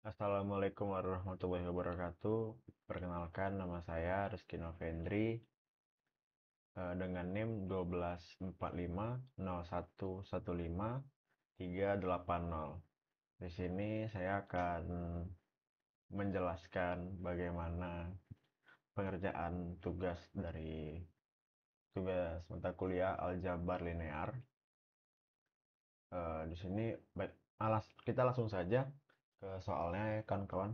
Assalamualaikum warahmatullahi wabarakatuh. Perkenalkan, nama saya Rizky Novendri, dengan NIM 12450115380. Di sini saya akan menjelaskan bagaimana pengerjaan tugas mata kuliah aljabar linear. Di sini kita langsung saja ke soalnya ya kawan-kawan.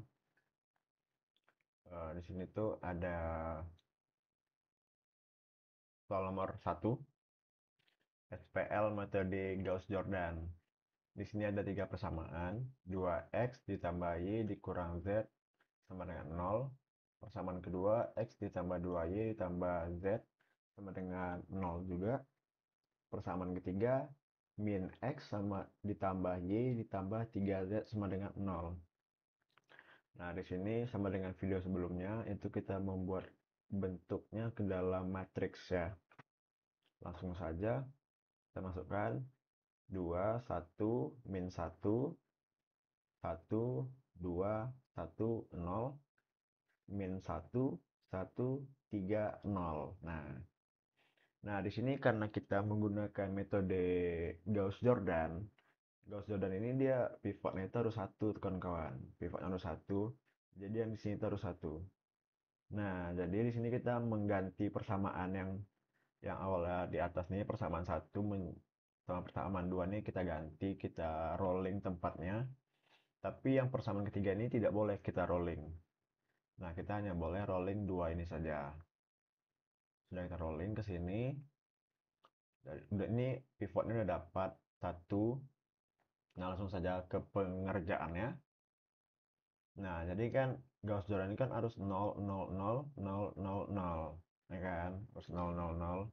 Di sini tuh ada soal nomor 1, SPL metode Gauss-Jordan. Di sini ada tiga persamaan, 2x ditambah y dikurang z sama dengan 0. Persamaan kedua, x ditambah 2y ditambah z sama dengan 0 juga. Persamaan ketiga, min x sama ditambah y ditambah 3z sama dengan 0. Nah, di sini sama dengan video sebelumnya, itu kita membuat bentuknya ke dalam matriks ya. Langsung saja kita masukkan 2, 1, min 1, 1, 2, 1, 0, min 1, 1, 3, 0. Nah, di sini karena kita menggunakan metode Gauss-Jordan, Gauss-Jordan ini dia pivotnya itu harus satu, kawan-kawan. Pivotnya harus satu, jadi yang di sini itu harus satu. Nah, jadi di sini kita mengganti persamaan yang awalnya di atas ini persamaan satu sama persamaan dua ini kita ganti, kita rolling tempatnya. Tapi yang persamaan ketiga ini tidak boleh kita rolling. Nah, kita hanya boleh rolling dua ini saja. Sudah kita rolling ke sini. Udah ini pivotnya udah dapat satu. Nah, langsung saja ke pengerjaannya. Nah, jadi kan Gauss Jordan ini kan harus 0, 0, 0, 0, 0, 0. Ya kan? Harus 0, 0, 0.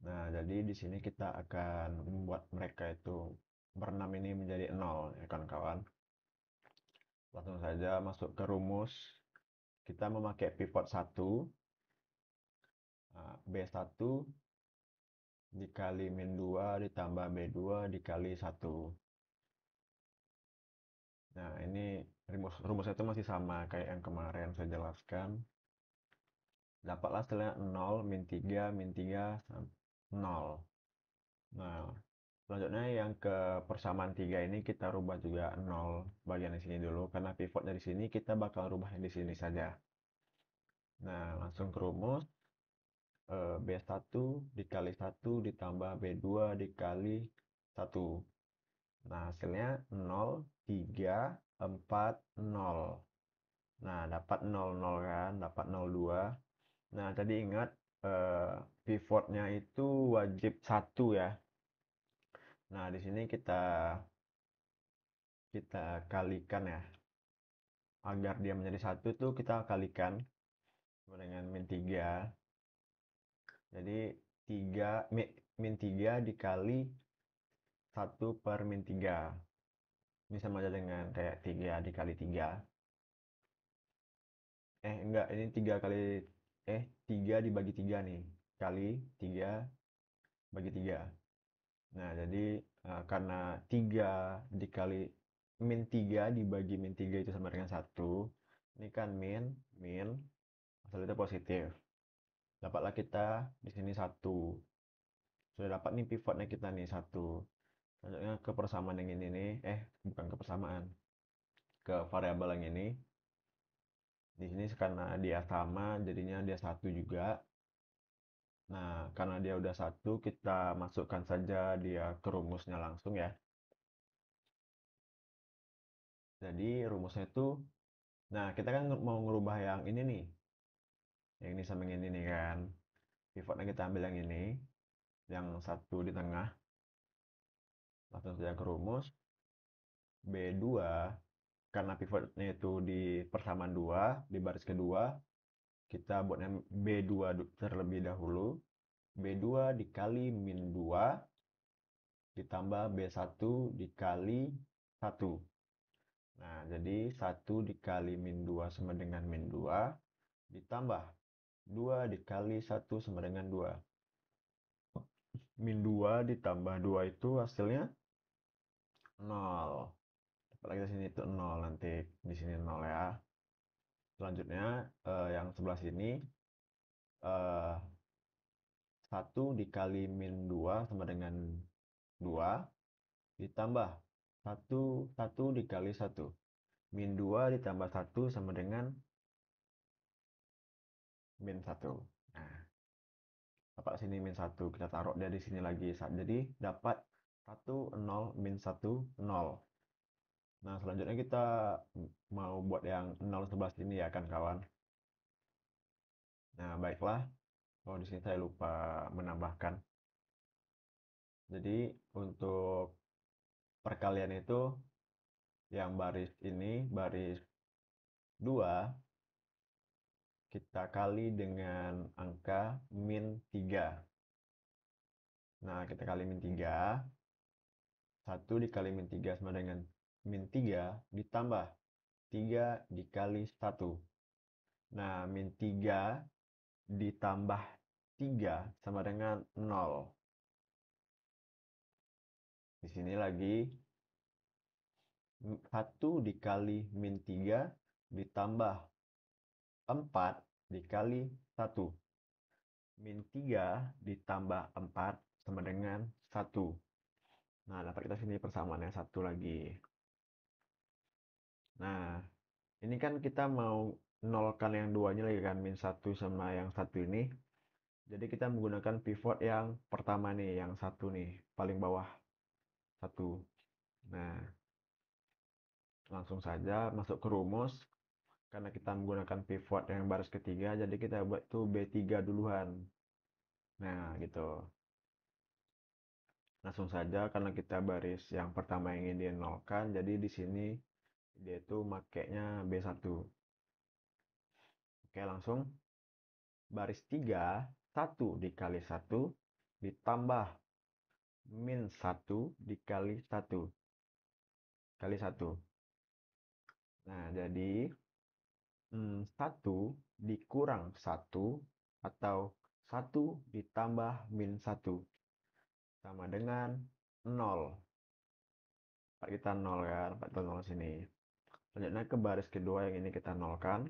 Nah, jadi di sini kita akan membuat mereka itu berenam ini menjadi 0, ya kan kawan? Langsung saja masuk ke rumus. Kita memakai pivot 1, B1 dikali min 2 ditambah B2 dikali 1. Nah, ini rumusnya itu masih sama kayak yang kemarin saya jelaskan. Dapatlah hasilnya 0, min 3, 0. Nah, selanjutnya yang ke persamaan 3 ini kita rubah juga 0 bagian di sini dulu. Karena pivot dari sini kita bakal rubah di sini saja. Nah, langsung ke rumus. B1 dikali 1 ditambah B2 dikali 1. Nah, hasilnya 0, 3, 4, 0. Nah, dapat 0, 0 kan, dapat 0, 2. Nah, tadi ingat eh, pivotnya itu wajib satu ya. Nah, di sini kita kalikan ya. Agar dia menjadi satu tuh kita kalikan dengan min 3. Jadi min 3 dikali 1/min 3. Ini sama aja dengan kayak 3 dikali 3. Enggak, ini 3 kali 3 dibagi 3 nih. Kali 3 bagi 3. Nah, jadi karena 3 dikali min 3 dibagi min 3 itu sama dengan 1. Ini kan min, asal itu positif. Dapatlah kita di sini 1. Sudah dapat nih pivotnya kita nih 1. Selanjutnya ke persamaan yang ini nih, bukan ke persamaan, ke variabel yang ini. Di sini karena dia sama, jadinya dia 1 juga. Nah, karena dia udah 1, kita masukkan saja dia ke rumusnya langsung ya. Jadi rumusnya itu, nah kita kan mau ngerubah yang ini nih. Yang ini sama yang ini nih kan. Pivotnya kita ambil yang ini. Yang satu di tengah. Langsung saja ke rumus. B2, karena pivotnya itu di persamaan 2, di baris kedua. Kita buatnya B2 terlebih dahulu. B2 dikali min 2 ditambah B1 dikali 1. Nah, jadi 1 dikali min 2 sama dengan min 2 ditambah 2 dikali 1 sama dengan 2. Min 2 ditambah 2 itu hasilnya 0. Apalagi di sini itu 0, nanti di sini 0 ya. Selanjutnya yang sebelah sini 1 dikali min 2 sama dengan 2 ditambah 1 dikali 1. Min 2 ditambah 1 sama dengan min 1. Nah, dapat sini min 1. Kita taruh dia di sini lagi. Jadi dapat 1, 0, min 1, 0. Nah, selanjutnya kita mau buat yang 0 sebelah sini ya kan kawan. Nah, baiklah. Oh, di sini saya lupa menambahkan. Jadi, untuk perkalian itu yang baris ini, baris 2, kita kali dengan angka min 3. Nah, kita kali min 3. 1 dikali min 3 sama dengan min 3 ditambah 3 dikali 1. Nah, min 3 ditambah 3 sama dengan 0. Di sini lagi 1 dikali min 3 ditambah 4 dikali 1. Min 3 ditambah 4 sama dengan 1. Nah, dapat kita sini persamaannya 1 lagi. Nah, ini kan kita mau nolkan yang duanya lagi kan, min 1 sama yang 1 ini. Jadi kita menggunakan pivot yang pertama nih, yang 1 nih, paling bawah 1. Nah, langsung saja masuk ke rumus. Karena kita menggunakan pivot yang baris ketiga, jadi kita buat tuh B3 duluan. Nah, gitu. Langsung saja karena kita baris yang pertama yang ingin dinolkan, jadi di sini dia itu makainya B1. Oke, langsung baris 3, 1 dikali 1 ditambah min 1 dikali 1 kali 1. Nah, jadi 1 dikurang 1 atau 1 ditambah min 1 sama dengan 0. Dapat kita 0 ya, dapat kita 0 sini. Selanjutnya ke baris kedua yang ini kita nolkan.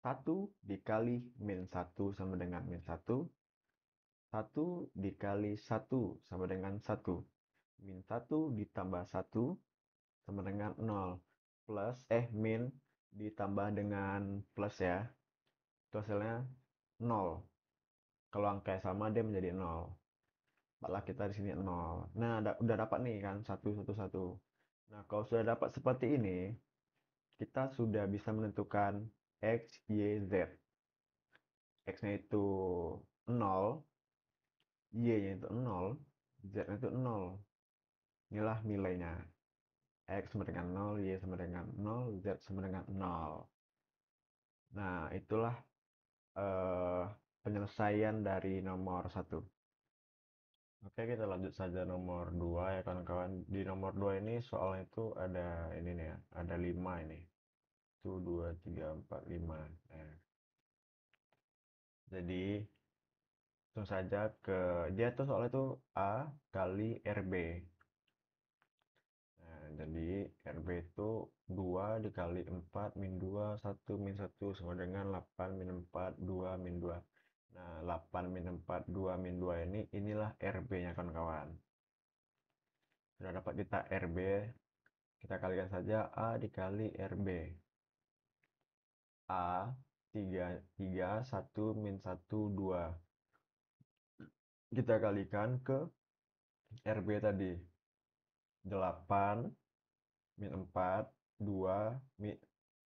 1 dikali min 1 sama dengan min 1. 1 dikali 1 sama dengan 1. Min 1 ditambah 1 sama dengan 0. Min ditambah dengan plus ya. Itu hasilnya 0. Kalau angka sama dia menjadi 0. Malah kita di sini 0. Nah, udah dapat nih kan 1 1 1. Nah, kalau sudah dapat seperti ini, kita sudah bisa menentukan X, Y, Z. X-nya itu 0, Y-nya itu 0, Z-nya itu 0. Inilah nilainya. X sama dengan 0, Y sama dengan 0, Z sama dengan 0. Nah, itulah eh, penyelesaian dari nomor 1. Oke, kita lanjut saja nomor 2 ya kawan-kawan. Di nomor 2 ini soalnya itu ada ini nih ya, ada 5 ini. 1, 2, 3, 4, 5. Nah, jadi langsung saja ke dia tuh soalnya tuh A kali RB. Nah, jadi RB itu 2 dikali 4 min 2 1 min 1 sama dengan 8 min 4 2 min 2. Nah, 8 min 4 2 min 2 inilah RB-nya kawan-kawan. Sudah dapat kita RB, kita kalikan saja A dikali RB. A 3 3 1 min 1 2. Kita kalikan ke RB tadi. 8 min 4 2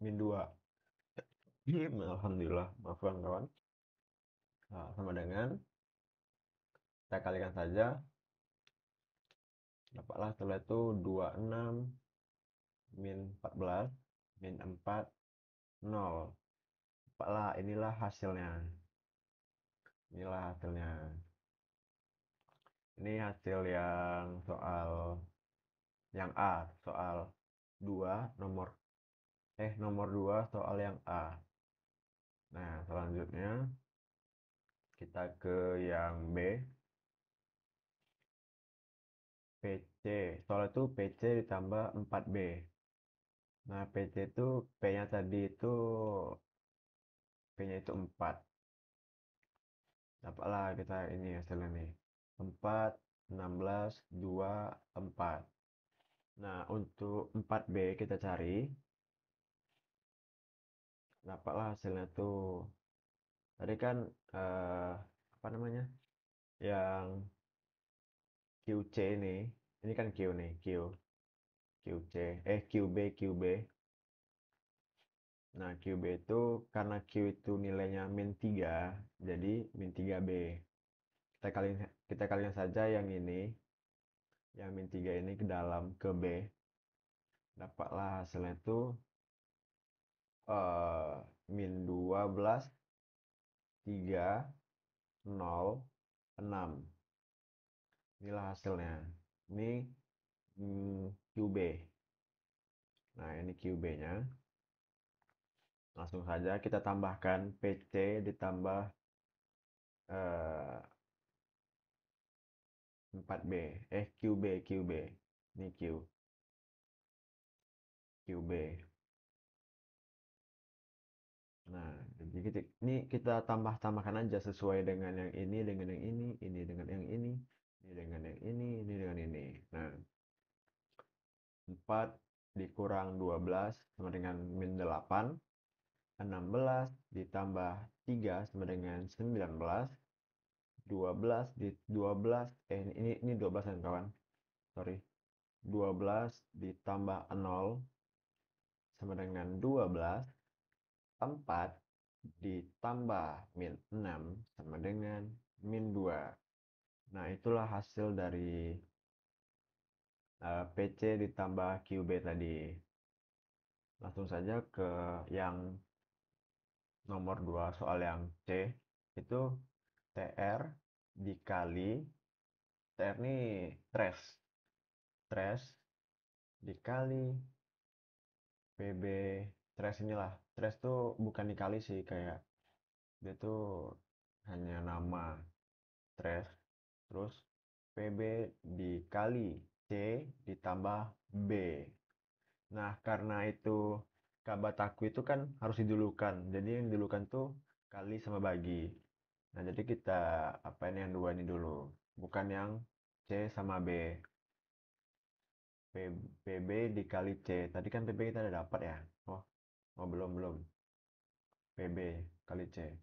min 2. Alhamdulillah, maafkan kawan. Nah, sama dengan kita kalikan saja, dapatlah setelah itu 26 min 14 min 4 0. Dapatlah, inilah hasilnya. Inilah hasilnya. Ini hasil yang soal yang A, soal 2 nomor 2 soal yang A. Nah, selanjutnya kita ke yang B. C. Soalnya itu PC ditambah 4B. Nah, PC itu P-nya tadi itu P-nya itu 4. Dapatlah kita ini hasilnya nih. 4, 16, 2, 4. Nah, untuk 4B kita cari. Dapatlah hasilnya tuh. Tadi kan apa namanya? Yang QC ini kan Q nih, QC, QB. Nah, QB itu karena Q itu nilainya min 3, jadi min 3B. Kita kalikan saja yang ini, yang min 3 ini ke dalam ke B. Dapatlah hasilnya itu min 12, 3, 0, 6. Inilah hasilnya. Ini QB. Nah, ini QB-nya. Langsung saja kita tambahkan PC ditambah 4B. QB. Ini QB. Nah, jadi ini kita tambahkan aja sesuai dengan yang ini dengan yang ini dengan yang ini dengan yang ini dengan ini. Nah, 4 dikurang 12 sama dengan min 8. 16 ditambah 3 sama dengan 19. 12 di 12 ini 12 kan kawan. Sorry. 12 ditambah 0 sama dengan 12. 4 ditambah min 6 sama dengan min 2. Nah, itulah hasil dari PC ditambah QB tadi. Langsung saja ke yang nomor 2 soal yang C. Itu TR dikali, TR ini Trash dikali PB. Trash tuh bukan dikali sih, kayak dia tuh hanya nama Trash. Terus PB dikali C ditambah B. Nah, karena itu Kabataku itu kan harus didulukan. Jadi yang didulukan tuh kali sama bagi. Nah, jadi kita apa ini yang dua ini dulu. Bukan yang C sama B. PB dikali C. Tadi kan PB kita udah dapat ya. Oh, belum. PB kali C.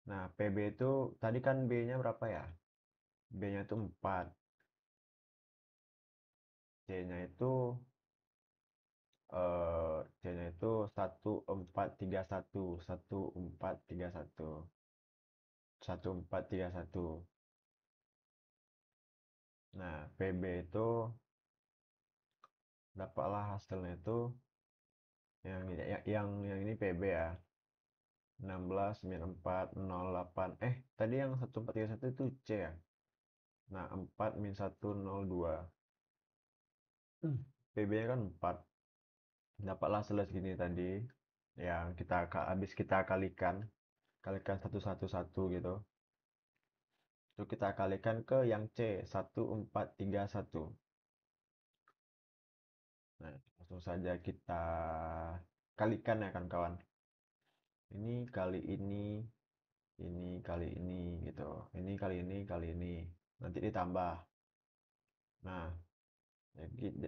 Nah, PB itu tadi kan B-nya berapa ya? B-nya itu 4. C-nya itu C-nya itu 1431, 1431, 1431. Nah, PB itu dapatlah hasilnya itu yang ini PB ya. 16 min 4 08. Tadi yang 1431 itu C ya. Nah, 4 min 102. PB-nya kan 4. Dapatlah hasilnya segini tadi. Yang habis kita kalikan satu gitu. Itu kita kalikan ke yang C 1431. Nah, langsung saja kita kalikan ya kan kawan. Ini kali ini kali ini gitu. Ini kali ini. Nanti ditambah. Nah,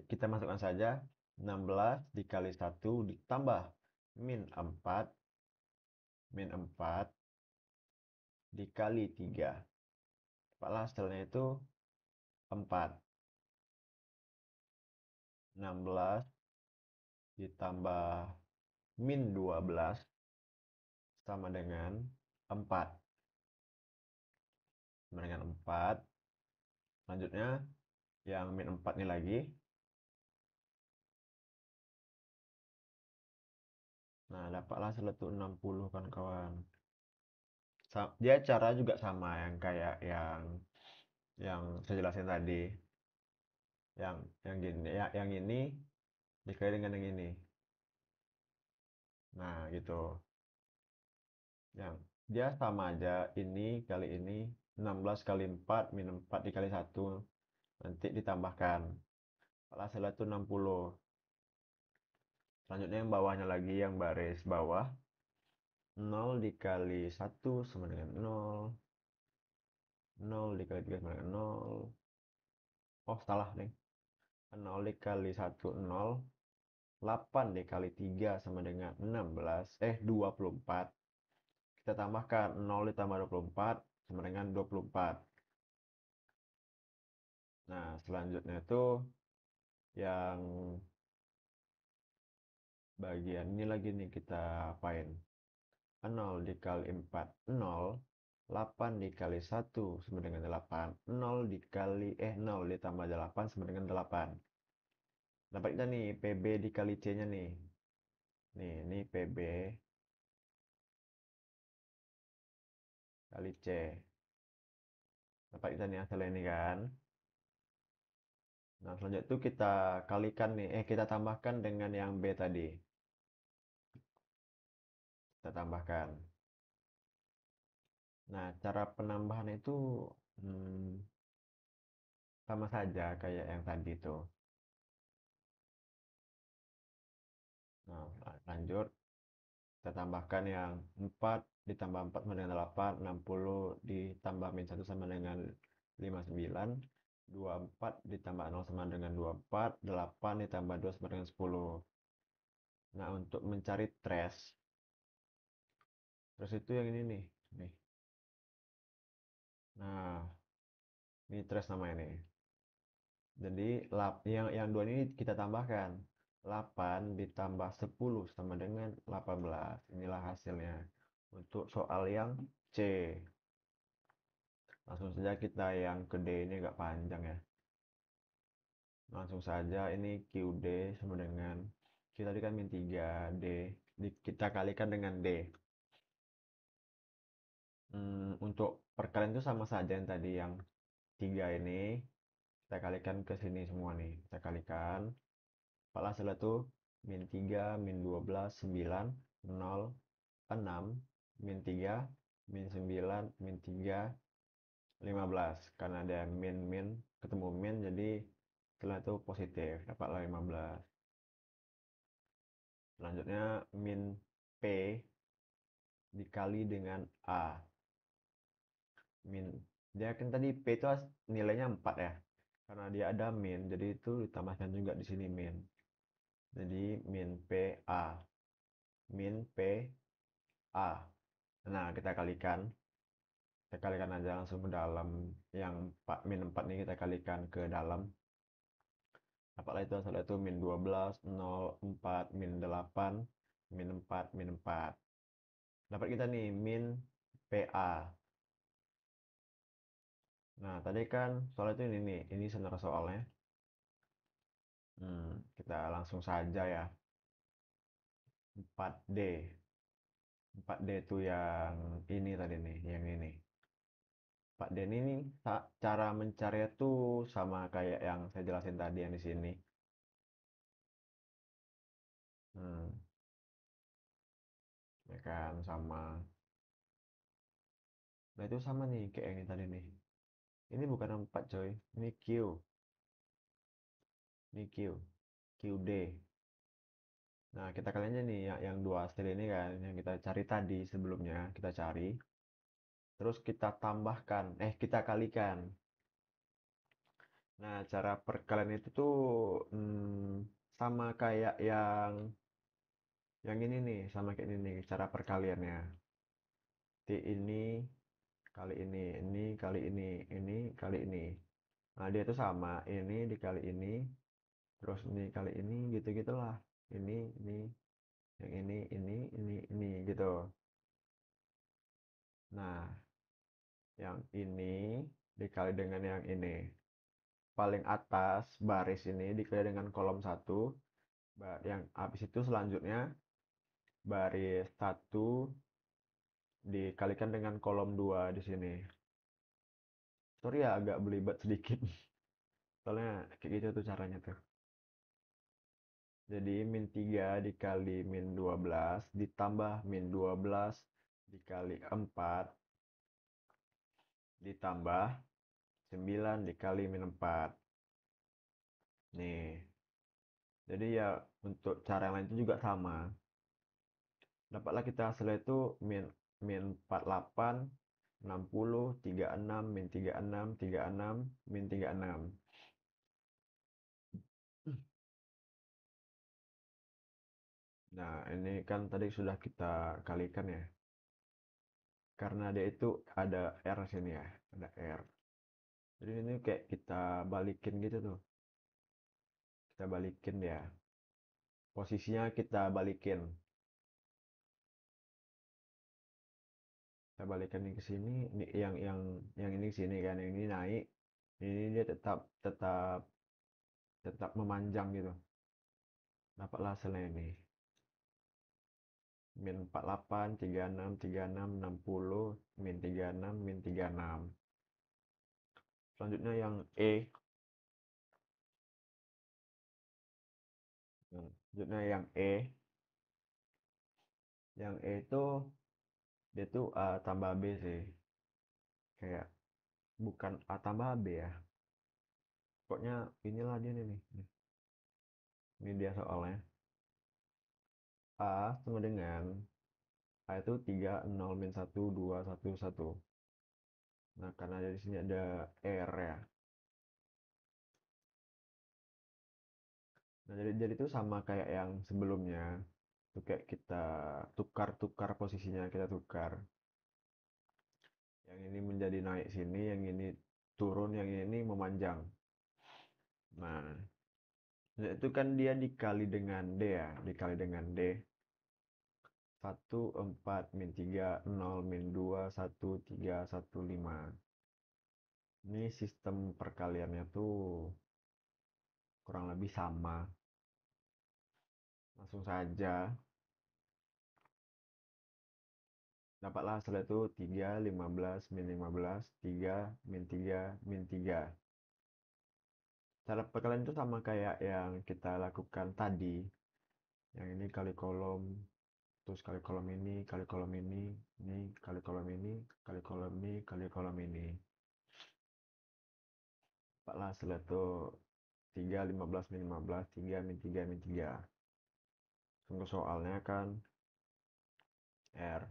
kita masukkan saja 16 dikali 1 ditambah min 4 dikali 3. Apalah hasilnya itu 4. 16 ditambah min 12 sama dengan 4. Sama dengan 4. Selanjutnya yang min 4 ini lagi. Nah, dapatlah hasil itu 60 kan kawan. Dia cara juga sama yang kayak yang saya jelasin tadi. Yang gini ya, yang ini dikali dengan yang ini. Nah, gitu. Yang dia sama aja, ini kali ini 16 kali 4 min 4 dikali 1 nanti ditambahkan. Hasilnya itu 60. Selanjutnya yang bawahnya lagi, yang baris bawah, 0 dikali 1 sama dengan 0, 0 dikali 3 sama dengan 0. Oh, salah nih. 0 dikali 1, 0. 8 dikali 3 sama dengan 16, 24. Kita tambahkan 0 ditambah 24 sama dengan 24. Nah, selanjutnya itu yang bagian ini lagi nih kita apain. 0 dikali 4, 0. 8 dikali 1 sama dengan 8. 0 dikali 0 ditambah 8 sama dengan 8. Dapat kita nih PB dikali C-nya nih. Nih, ini PB kali C. Dapat kita nih hasilnya ini kan. Nah, selanjutnya itu kita kalikan nih, kita tambahkan dengan yang B tadi. Kita tambahkan. Nah, cara penambahan itu hmm, sama saja kayak yang tadi tuh. Nah, lanjut. Kita tambahkan yang 4 ditambah 4 sama dengan 8, 60 ditambah min 1 sama dengan 59, 24 ditambah 0 sama dengan 24, 8 ditambah 2 sama dengan 10. Nah, untuk mencari trace itu yang ini nih. Nih. Nah, ini trace namanya nih. Jadi yang dua ini kita tambahkan. 8 ditambah 10 sama dengan 18. Inilah hasilnya untuk soal yang C. Langsung saja kita yang ke D, ini agak panjang ya. Langsung saja ini QD sama dengan Q tadi kan min 3 D. Kita kalikan dengan D. Untuk perkalian itu sama saja yang tadi, yang 3 ini kita kalikan ke sini semua nih. Kita kalikan. Hasilnya tuh min 3, min 12, 9, 0, 6, min 3, min 9, min 3, 15. Karena ada min ketemu min, jadi setelah itu positif, dapatlah 15. Selanjutnya min P dikali dengan A. Min, dia kan tadi P itu nilainya 4 ya. Karena dia ada min, jadi itu ditambahkan juga di sini min. Jadi min PA. Min PA. Nah, kita kalikan. Kita kalikan aja langsung ke dalam. Yang 4, min 4 ini kita kalikan ke dalam. Dapatlah itu hasilnya itu min 12, 0, 4, min 8, min 4, min 4. Dapat kita nih min PA. Nah, tadi kan soal itu ini nih, ini sebenarnya soalnya. Kita langsung saja ya. 4D. 4D itu yang ini tadi nih, yang ini. 4D ini nih, cara mencari itu sama kayak yang saya jelasin tadi yang di sini. Hmm, ya kan sama. Nah, itu sama nih kayak yang ini tadi nih. Ini bukan 4 coy, ini Q. Ini Q. QD. Nah, kita kalian aja nih yang dua hasil ini kan, yang kita cari tadi sebelumnya, kita cari. Terus kita tambahkan, kita kalikan. Nah, cara perkalian itu tuh sama kayak yang ini nih, sama kayak ini nih, cara perkaliannya. T ini kali ini kali ini kali ini. Nah, dia tuh sama, ini dikali ini, terus ini kali ini, gitu-gitulah. Ini, yang ini, gitu. Nah, yang ini dikali dengan yang ini. Paling atas baris ini dikali dengan kolom 1. Yang habis itu selanjutnya baris 1 dikalikan dengan kolom 2 di sini. Sorry ya agak belibet sedikit. Soalnya kayak gitu tuh caranya tuh. Jadi min 3 dikali min 12 ditambah min 12 dikali 4 ditambah 9 dikali min 4. Nih, jadi ya untuk cara yang lain itu juga sama. Dapatlah kita hasilnya itu min min 48, 60, 36, min 36, 36, min 36. Nah, ini kan tadi sudah kita kalikan ya. Karena dia itu ada R sini ya, ada R. Jadi ini kayak kita balikin gitu tuh. Kita balikin ya. Posisinya kita balikin. Kita balikin ini ke sini, ini yang ini ke sini kan, yang ini naik. Ini dia tetap tetap tetap memanjang gitu. Dapatlah hasilnya ini. Min 48, 36, 36, 60, min 36, min 36. Selanjutnya yang E. Selanjutnya yang E. Yang E itu dia tuh A tambah B sih. Kayak bukan A tambah B ya. Pokoknya inilah dia nih. Ini dia soalnya. A sama dengan A itu 3, 0, min 1, 2, 1, 1. Nah, karena dari sini ada R ya. Nah, jadi itu sama kayak yang sebelumnya. Itu kayak kita tukar-tukar posisinya, kita tukar. Yang ini menjadi naik sini, yang ini turun, yang ini memanjang. Nah, itu kan dia dikali dengan D ya, dikali dengan D. 1, 4, min 3, 0, min 2, 1, 3, 1, 5. Ini sistem perkaliannya tuh kurang lebih sama. Langsung saja. Dapatlah hasilnya itu 3, 15, min 15, 3, min 3, min 3. Cara perkalian itu sama kayak yang kita lakukan tadi. Yang ini kali kolom, terus kali kolom ini, kali kolom ini kali kolom ini, kali kolom ini, kali kolom ini. Dapatlah hasilnya itu 3, 15, min 15, 3, min 3, min 3. Tunggu soalnya kan R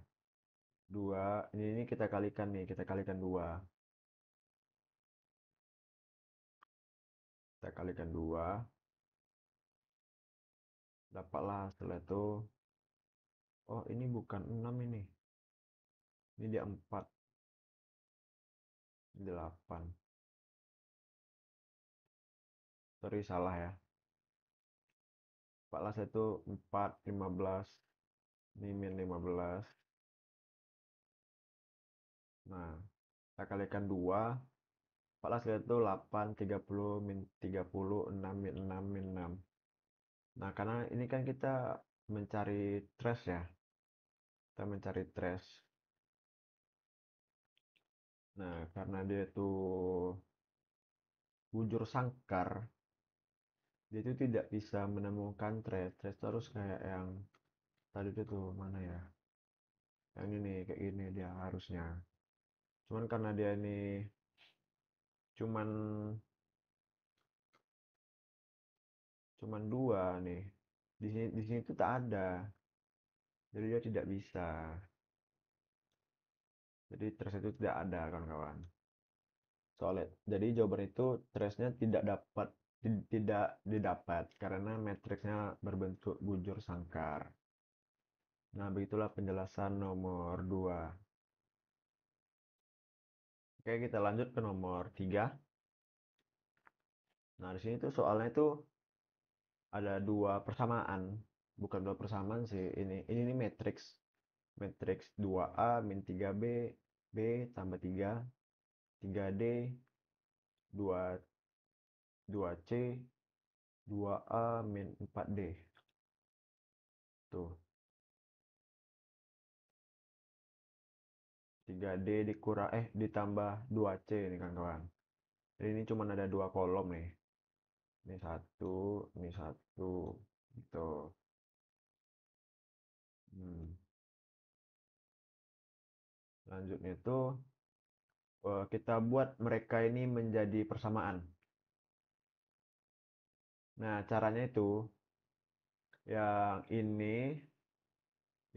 2, ini kita kalikan nih, kita kalikan 2. Kita kalikan 2, dapatlah hasilnya itu, oh ini bukan 6 ini dia 4, 8. Sorry salah ya. Dapatlah hasilnya itu 4, 15, ini min 15. Nah, kita kalikan 2, 14 kali itu 8, 30, min 30, 6, min 6, min 6. Nah, karena ini kan kita mencari trace ya. Kita mencari trace. Nah, karena dia itu bujur sangkar, dia itu tidak bisa menemukan trace. Trace terus kayak yang tadi itu tuh, mana ya? Yang ini, kayak gini dia harusnya. Cuman karena dia ini cuman cuman dua nih. Di sini tuh tak ada. Jadi dia tidak bisa. Jadi trace itu tidak ada kawan-kawan. Soalnya jadi jawaban itu trace-nya tidak didapat karena matriksnya berbentuk bujur sangkar. Nah, begitulah penjelasan nomor 2. Oke, kita lanjut ke nomor 3. Nah, di sini tuh soalnya itu ada dua persamaan. Bukan dua persamaan sih. Ini matriks. Matriks 2A min 3B, B tambah 3, 3D, 2, 2C, 2A min 4D. Tuh, 3D ditambah 2C nih kawan-kawan. Jadi ini cuma ada dua kolom nih. Ini satu, ini satu. Gitu. Hmm. Selanjutnya itu kita buat mereka ini menjadi persamaan. Nah, caranya itu yang ini,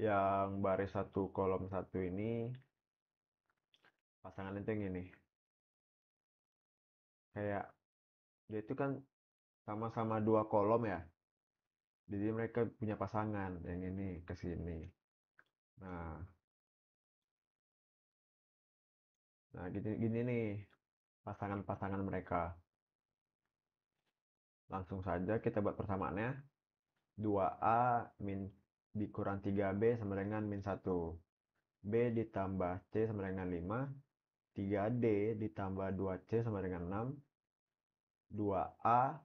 yang baris satu kolom satu ini pasangan itu yang ini. Kayak dia itu kan sama-sama dua kolom ya. Jadi mereka punya pasangan yang ini ke sini. Nah, nah gini gini nih pasangan-pasangan mereka. Langsung saja kita buat persamaannya. 2A min dikurang 3B sama dengan min 1. B ditambah C sama dengan 5. 3D ditambah 2C sama dengan 6. 2A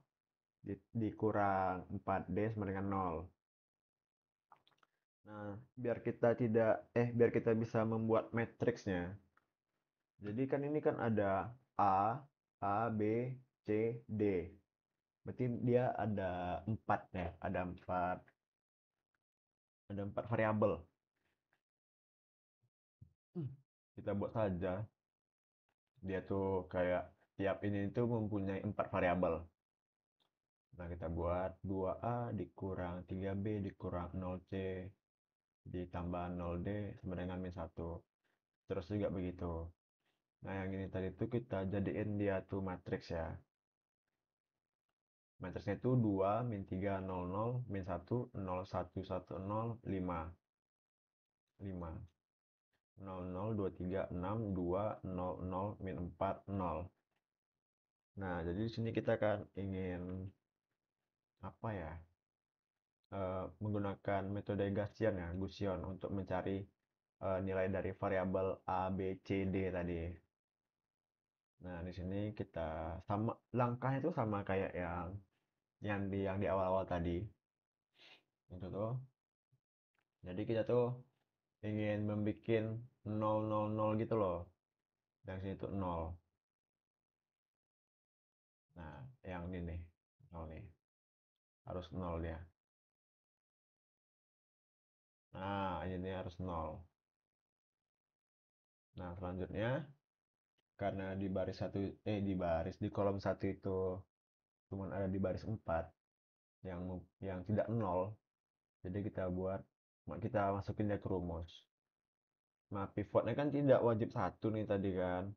dikurang 4D sama dengan 0. Nah, biar kita bisa membuat matriksnya. Jadi kan ini kan ada A, B, C, D. Berarti dia ada empat variabel. Kita buat saja. Dia tuh kayak tiap ini tuh mempunyai empat variabel. Nah, kita buat 2A dikurang 3B dikurang 0C ditambah 0D sama dengan min 1. Terus juga begitu. Nah, yang ini tadi tuh kita jadiin dia tuh matriks ya. Matriksnya itu 2, min 3, 0, 0, min 1, 0, 1, 1, 0, 5. 5. 0, 0, 2, 3, 6, 2, 0, 0, min 4, 0. Nah, jadi di sini kita kan ingin apa ya? Menggunakan metode Gaussian untuk mencari nilai dari variabel A, B, C, D tadi. Nah, di sini kita sama langkahnya itu sama kayak yang di awal-awal tadi. Itu tuh. Jadi kita tuh ingin membuat 000 gitu loh. Yang sini tuh 0. Nah, yang ini nih, 0 nih. Harus 0 dia. Nah, ini harus 0. Nah, selanjutnya karena di kolom satu itu cuma ada di baris 4 yang tidak 0. Jadi kita masukin dia ke rumus. Nah, pivotnya kan tidak wajib satu nih tadi kan.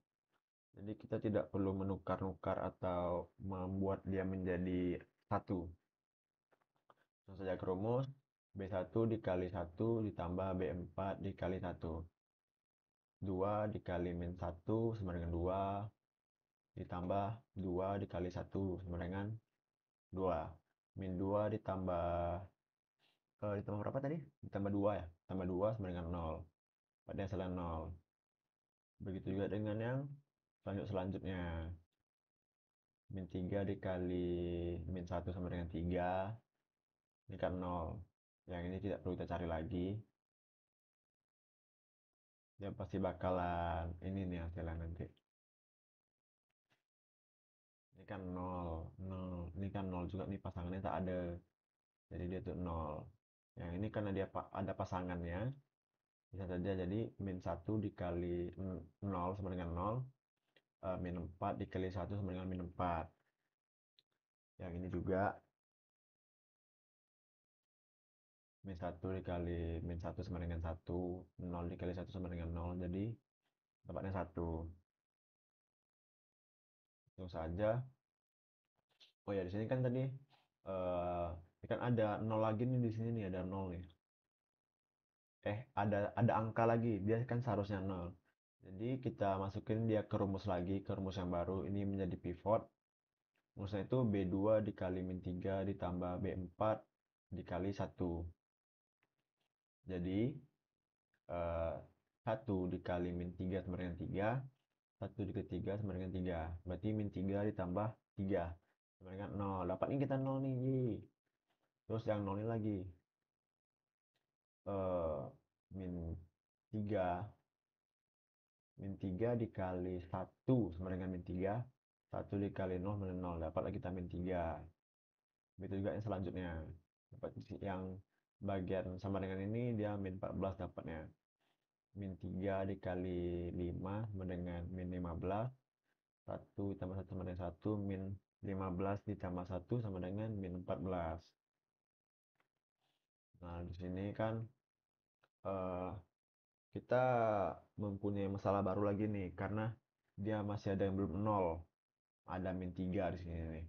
Jadi kita tidak perlu menukar-nukar atau membuat dia menjadi satu. Langsung saja ke rumus. B1 dikali 1 ditambah B4 dikali 1. 2 dikali min 1 sama dengan 2. Ditambah 2 dikali 1 sama dengan 2. Min 2 ditambah berapa tadi? Ditambah 2 ya. Tambah 2 sama dengan 0. Pada salah 0. Begitu juga dengan yang selanjutnya. Min 3 dikali min 1 sama dengan 3. Ini kan 0. Yang ini tidak perlu kita cari lagi. Dia pasti bakalan ini nih hasilnya nanti. Ini kan 0, 0. Ini kan 0 juga nih pasangannya tak ada. Jadi dia tuh 0. Yang ini karena dia ada pasangannya. Bisa saja jadi min 1 dikali 0 sama dengan 0. Min 4 dikali 1 sama dengan min 4. Yang ini juga min 1 dikali min 1 sama dengan 1. 0 dikali 1 sama dengan 0. Jadi dapatnya 1. Langsung saja. Oh ya, di sini kan tadi ini kan ada 0 lagi nih di sini nih ada 0 nih. Ada angka lagi. Dia kan seharusnya 0. Jadi kita masukin dia ke rumus lagi, ke rumus yang baru. Ini menjadi pivot. Rumusnya itu B2 dikali min 3 ditambah B4 dikali 1. Jadi eh, 1 dikali min 3 sama dengan 3. 1 dikali 3 sama dengan 3. Berarti min 3 ditambah 3 sama dengan 0. Dapat ini kita 0 nih. Yeay. Terus yang 0 ini lagi. eh, min 3 min 3 dikali 1 sama dengan min 3. 1 dikali 0 sama dengan 0. Dapat lagi kita min 3. Begitu juga yang selanjutnya. Dapat yang bagian sama dengan ini dia min 14 dapatnya. Min 3 dikali 5 sama dengan min 15. 1 tambah 1 sama dengan 1 min 15 ditambah 1 sama dengan min 14. Nah, di sini kan eh, kita mempunyai masalah baru lagi nih karena dia masih ada yang belum nol. Ada min 3 di sini nih.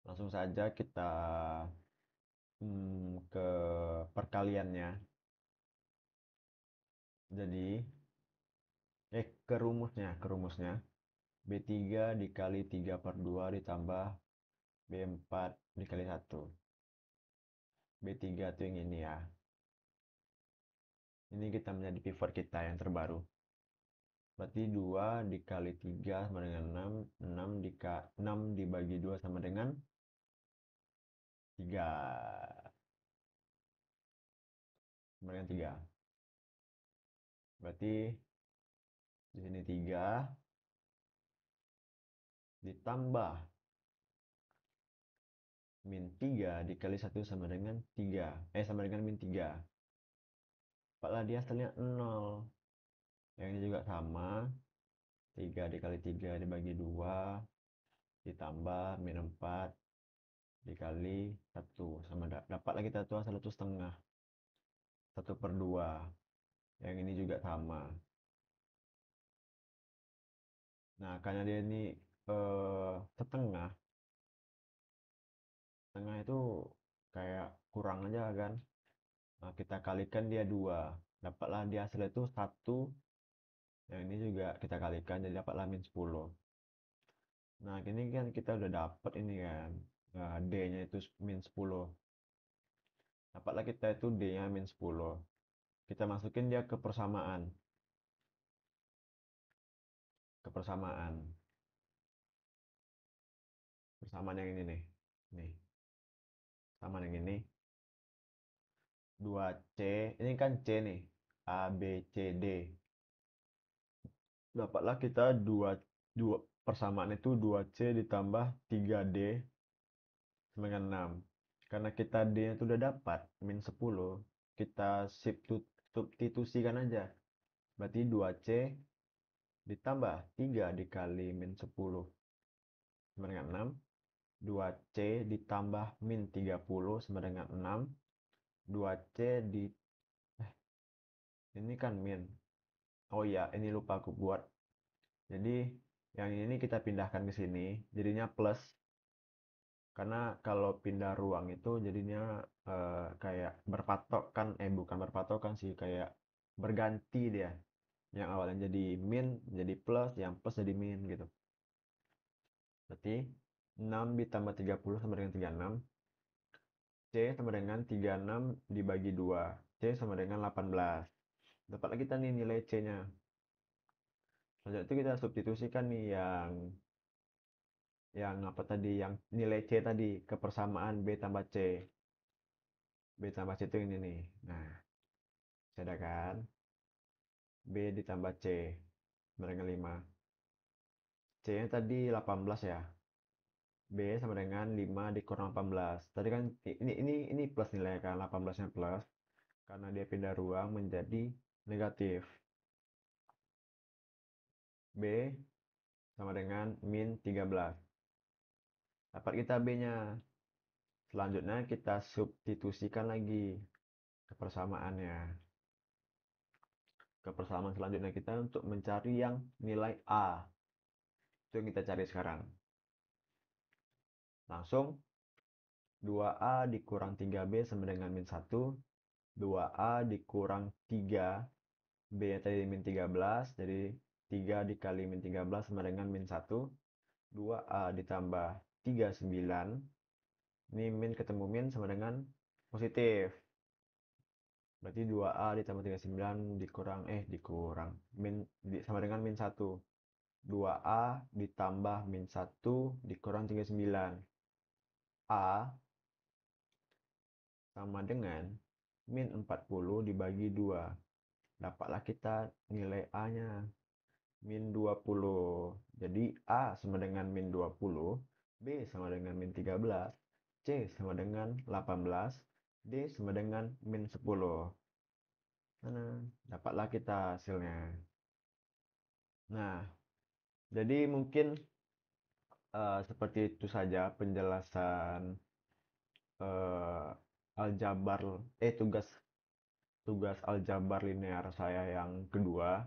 Langsung saja kita ke perkaliannya. Jadi ke rumusnya. B3 dikali 3/2 ditambah B4 dikali 1. B3 itu yang ini ya. Ini kita menjadi pivot kita yang terbaru. Berarti 2 dikali 3 sama dengan 6. 6 dibagi 2 sama dengan 3. Sama dengan 3. Berarti di sini 3 ditambah min 3 dikali 1 sama dengan 3. Sama dengan min 3. Dapatlah dia hasilnya 0. Yang ini juga sama. 3 dikali 3 dibagi 2 ditambah min 4 dikali 1 sama dapat lagi kita tuh hasil 1,5. 1/2. Yang ini juga sama. Nah, karena dia ini setengah. Setengah itu kayak kurang aja kan. Nah, kita kalikan dia 2. Dapatlah dia hasilnya itu 1. Yang ini juga kita kalikan jadi dapatlah min 10. Nah, gini kan kita udah dapat ini kan. Nah, D-nya itu min 10. Dapatlah kita itu D-nya min 10. Kita masukin dia ke persamaan. Ke persamaan. Persamaan yang ini nih. Nih. Persamaan yang ini. 2C. Ini kan C nih. A, B, C, D. Dapatlah kita 2 persamaan itu 2C ditambah 3D sama dengan 6. Karena kita D-nya itu udah dapat min 10, kita substitusikan aja. Berarti 2C ditambah 3 dikali min 10 sama dengan 6. 2C ditambah min 30 sama dengan 6. 2C di ini kan min. Oh iya, ini lupa aku buat. Jadi yang ini kita pindahkan ke sini, jadinya plus. Karena kalau pindah ruang itu jadinya kayak berpatokan, bukan berpatokan sih, kayak berganti dia. Yang awalnya jadi min jadi plus, yang plus jadi min gitu. Berarti 6 ditambah 30 sama dengan 36. C sama dengan 36 dibagi 2. C sama dengan 18. Dapat lagi kita nih nilai C-nya. Selanjutnya itu kita substitusikan nih yang apa tadi, yang nilai C tadi ke persamaan B tambah C. B tambah C itu ini nih. Nah, ada kan? B ditambah C sama dengan 5. C-nya tadi 18 ya. B sama dengan 5 dikurang 18. Tadi kan ini plus nilai kan, 18-nya plus. Karena dia pindah ruang menjadi negatif. B sama dengan min 13. Dapat kita B-nya. Selanjutnya kita substitusikan lagi ke persamaannya. Ke persamaan selanjutnya kita untuk mencari yang nilai A. Itu yang kita cari sekarang. Langsung 2A dikurang 3B sama dengan min 1. 2A dikurang 3. B nya tadi min 13. Jadi 3 dikali min 13 sama dengan min 1. 2A ditambah 39. Ini min ketemu min sama dengan positif. Berarti 2A ditambah 39 dikurang. Sama dengan min 1. 2A ditambah min 1 dikurang 39. A sama dengan min 40 dibagi 2. Dapatlah kita nilai A-nya. Min 20. Jadi A sama dengan min 20. B sama dengan min 13. C sama dengan 18. D sama dengan min 10. Nah, dapatlah kita hasilnya. Nah, jadi mungkin Seperti itu saja penjelasan eh, aljabar tugas tugas aljabar linear saya yang kedua.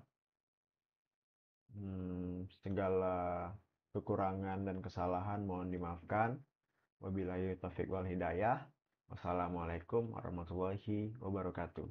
Segala kekurangan dan kesalahan mohon dimaafkan. Wabillahi taufiq wal hidayah. Wassalamualaikum warahmatullahi wabarakatuh.